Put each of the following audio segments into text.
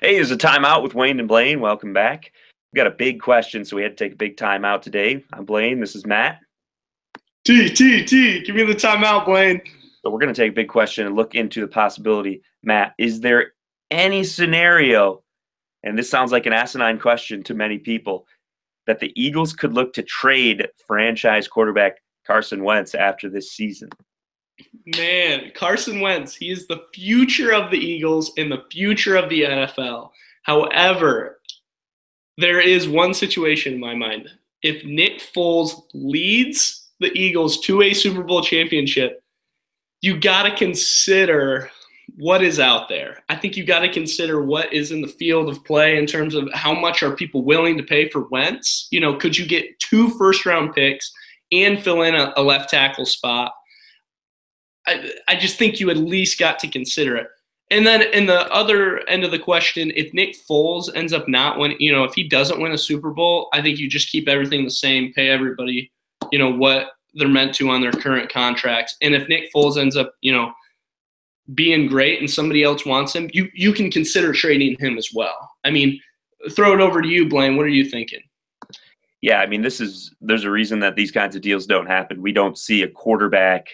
Hey, there's a timeout with Wayne and Blaine. Welcome back. We got a big question, so we had to take a big timeout today. I'm Blaine. This is Matt. Give me the timeout, Blaine. So we're going to take a big question and look into the possibility. Matt, is there any scenario, and this sounds like an asinine question to many people, that the Eagles could look to trade franchise quarterback Carson Wentz after this season? Man, Carson Wentz, he is the future of the Eagles and the future of the NFL. However, there is one situation in my mind. If Nick Foles leads the Eagles to a Super Bowl championship, you got to consider what is out there. I think you got to consider what is in the field of play in terms of how much are people willing to pay for Wentz. You know, could you get 2 first-round picks and fill in a left tackle spot? I just think you at least got to consider it. And then in the other end of the question, if Nick Foles ends up not winning, if he doesn't win a Super Bowl, I think you just keep everything the same, pay everybody, what they're meant to on their current contracts. And if Nick Foles ends up, being great and somebody else wants him, you can consider trading him as well. I mean, throw it over to you, Blaine. What are you thinking? Yeah, I mean, there's a reason that these kinds of deals don't happen. We don't see a quarterback,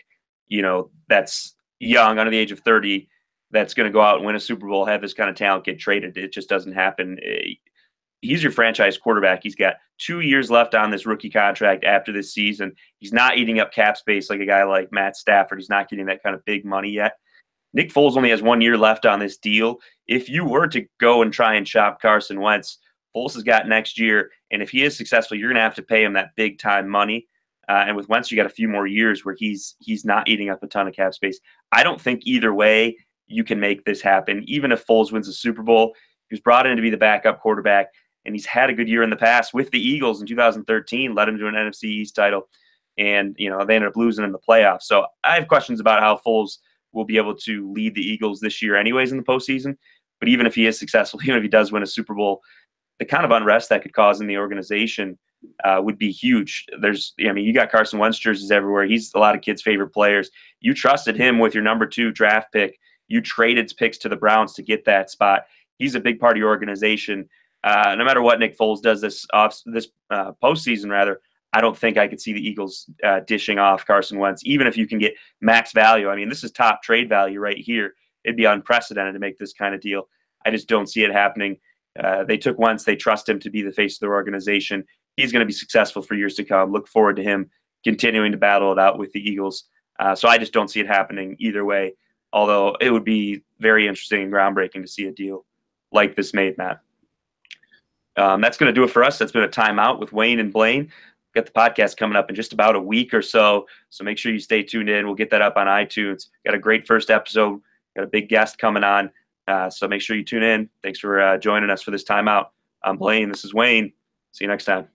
that's young, under the age of 30, that's going to go out and win a Super Bowl, have this kind of talent, get traded. It just doesn't happen. He's your franchise quarterback. He's got 2 years left on this rookie contract after this season. He's not eating up cap space like a guy like Matt Stafford. He's not getting that kind of big money yet. Nick Foles only has 1 year left on this deal. If you were to go and try and shop Carson Wentz, Foles has got next year, and if he is successful, you're going to have to pay him that big-time money. And with Wentz, you got a few more years where he's not eating up a ton of cap space. I don't think either way you can make this happen. Even if Foles wins a Super Bowl, he was brought in to be the backup quarterback, and he's had a good year in the past with the Eagles in 2013, led him to an NFC East title, and they ended up losing in the playoffs. So I have questions about how Foles will be able to lead the Eagles this year anyways in the postseason. But even if he is successful, even if he does win a Super Bowl, the kind of unrest that could cause in the organization would be huge. You got Carson Wentz jerseys everywhere. He's a lot of kids' favorite players. You trusted him with your number 2 draft pick. You traded picks to the Browns to get that spot. He's a big part of your organization. No matter what Nick Foles does this postseason, rather, I don't think I could see the Eagles dishing off Carson Wentz, even if you can get max value. I mean, this is top trade value right here. It'd be unprecedented to make this kind of deal. I just don't see it happening. They took Wentz. They trust him to be the face of their organization. He's going to be successful for years to come. Look forward to him continuing to battle it out with the Eagles. So I just don't see it happening either way, although it would be very interesting and groundbreaking to see a deal like this made, Matt. That's going to do it for us. That's been a timeout with Wayne and Blaine. We've got the podcast coming up in just about a week or so, so make sure you stay tuned in. We'll get that up on iTunes. Got a great first episode. Got a big guest coming on, so make sure you tune in. Thanks for joining us for this timeout. I'm Blaine. This is Wayne. See you next time.